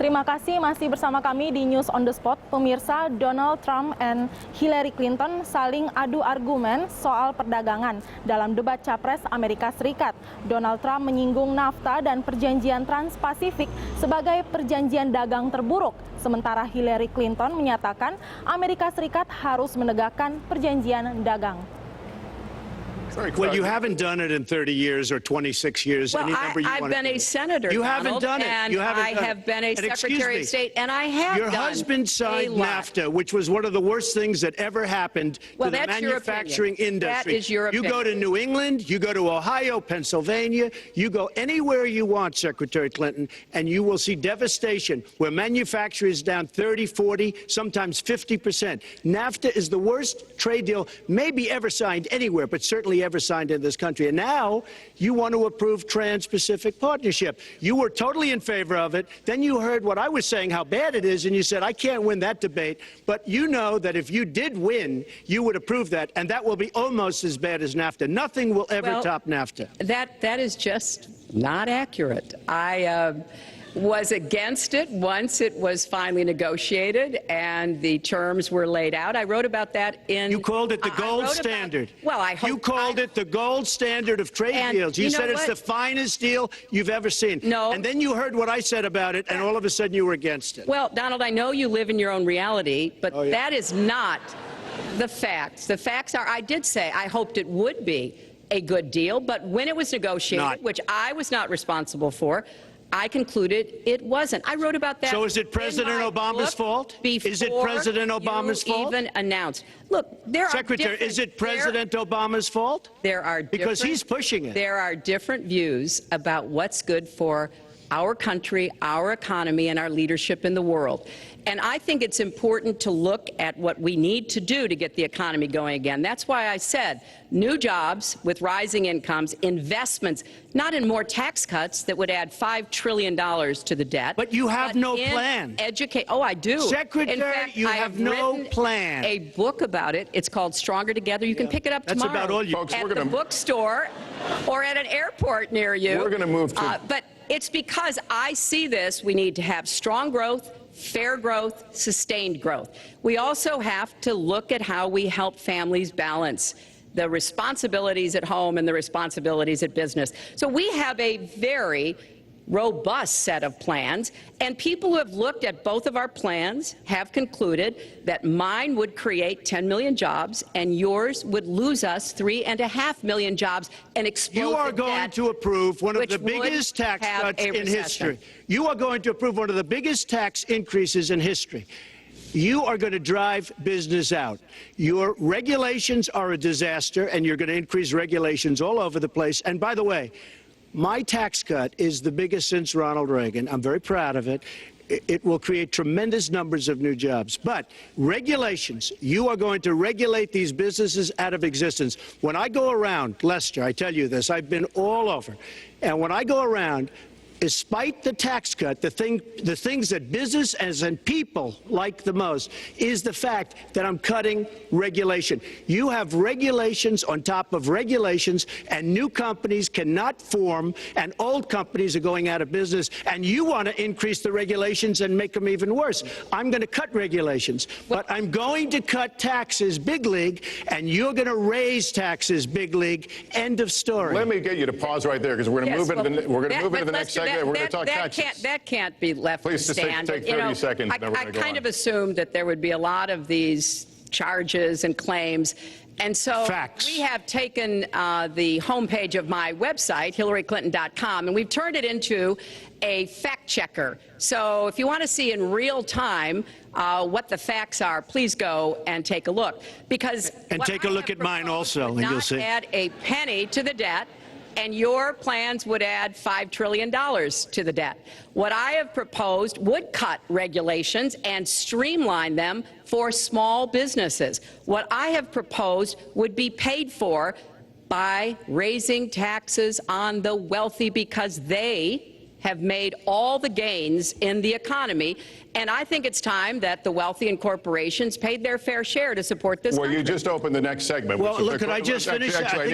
Terima kasih masih bersama kami di News on the Spot. Pemirsa, Donald Trump dan Hillary Clinton saling adu argumen soal perdagangan dalam debat Capres Amerika Serikat. Donald Trump menyinggung NAFTA dan perjanjian Trans-Pasifik sebagai perjanjian dagang terburuk. Sementara Hillary Clinton menyatakan Amerika Serikat harus menegakkan perjanjian dagang. Well, you haven't done it in 30 years or 26 years. Well, I've been a senator, You Donald, haven't done it. And you haven't I have been a Secretary of State, and I have Your husband signed NAFTA, which was one of the worst things that ever happened to the manufacturing industry. That is your opinion. You go to New England, you go to Ohio, Pennsylvania, you go anywhere you want, Secretary Clinton, and you will see devastation where manufacturing is down 30, 40, sometimes 50%. NAFTA is the worst trade deal maybe ever signed anywhere, but certainly ever signed in this country. And now you want to approve Trans-Pacific Partnership. You were totally in favor of it. Then you heard what I was saying, how bad it is, and you said, I can't win that debate. But you know that if you did win, you would approve that, and that will be almost as bad as NAFTA. Nothing will ever top NAFTA. That is just not accurate. I was against it once it was finally negotiated and the terms were laid out. I wrote about that in... You called it the gold standard. Well, I hope... You called it the gold standard of trade deals. You said it's the finest deal you've ever seen. No. And then you heard what I said about it, and all of a sudden you were against it. Well, Donald, I know you live in your own reality, but that is not the facts. The facts are, I did say I hoped it would be a good deal, but when it was negotiated, which I was not responsible for, I concluded it wasn't. I wrote about that. So is it President Obama's fault? Is it President Obama's fault? Even announced. Look, there Secretary, is it President Obama's fault? There are because he's pushing it. There are different views about what's good for our country, our economy, and our leadership in the world. And I think it's important to look at what we need to do to get the economy going again. That's why I said new jobs with rising incomes, investments, not in more tax cuts that would add $5 trillion to the debt. But you have no plan. Oh, I do. Secretary, in fact, you have no plan. A book about it. It's called Stronger Together. You can pick it up tomorrow. That's about all you... Folks, at the bookstore or at an airport near you. We're going to move to... But it's because I see this. We need to have strong growth, fair growth, sustained growth. We also have to look at how we help families balance the responsibilities at home and the responsibilities at business. So we have a very robust set of plans, and people who have looked at both of our plans have concluded that mine would create 10 million jobs and yours would lose us 3.5 million jobs and explode. You are going to approve one of the biggest tax cuts in history. You are going to approve one of the biggest tax increases in history. You are going to drive business out. Your regulations are a disaster, and you're going to increase regulations all over the place. And by the way, my tax cut is the biggest since Ronald Reagan. I'm very proud of it. It will create tremendous numbers of new jobs. But regulations, you are going to regulate these businesses out of existence. When I go around, Lester, I tell you this, I've been all over. And when I go around, despite the tax cut, the things that business and people like the most is the fact that I'm cutting regulation. You have regulations on top of regulations, and new companies cannot form, and old companies are going out of business, and you want to increase the regulations and make them even worse. I'm going to cut regulations, but I'm going to cut taxes big league, and you're going to raise taxes big league. End of story. Let me get you to pause right there, because we're going to move into the next segment. We're going to talk taxes. That can't be left to stand. Please, just take 30 seconds. I kind of assumed that there would be a lot of these charges and claims. And so we have taken the homepage of my website, HillaryClinton.com, and we've turned it into a fact checker. So if you want to see in real time what the facts are, please go and take a look. And take a look at mine also, and you'll see. Not add a penny to the debt, and your plans would add $5 trillion to the debt. What I have proposed would cut regulations and streamline them for small businesses. What I have proposed would be paid for by raising taxes on the wealthy, because they have made all the gains in the economy, and I think it's time that the wealthy and corporations paid their fair share to support this Well, country. you just opened the next segment. Well, which is look, could I just finish? I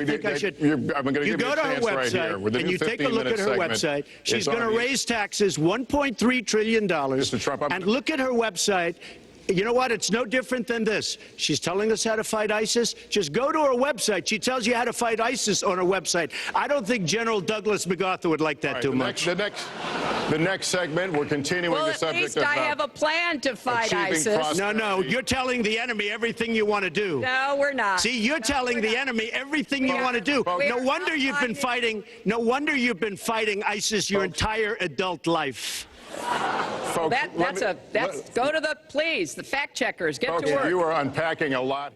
think I should. I'm going to give go you a to her chance right website here. With the and new you take a look at her 15-minute website. segment, She's it's going on to the- raise taxes $1.3 trillion. Mr. Trump, and look at her website. You know what? It's no different than this. She's telling us how to fight ISIS. Just go to her website. She tells you how to fight ISIS on her website. I don't think General Douglas MacArthur would like that too much. The next segment, we're continuing the subject at least I have a plan to fight ISIS. No, you're telling the enemy everything you want to do. No, we're not. See, you're telling the enemy everything you want to do. No wonder you've been fighting. No wonder you've been fighting ISIS your entire adult life. Folks, Go to the fact checkers. Get to work. You are unpacking a lot.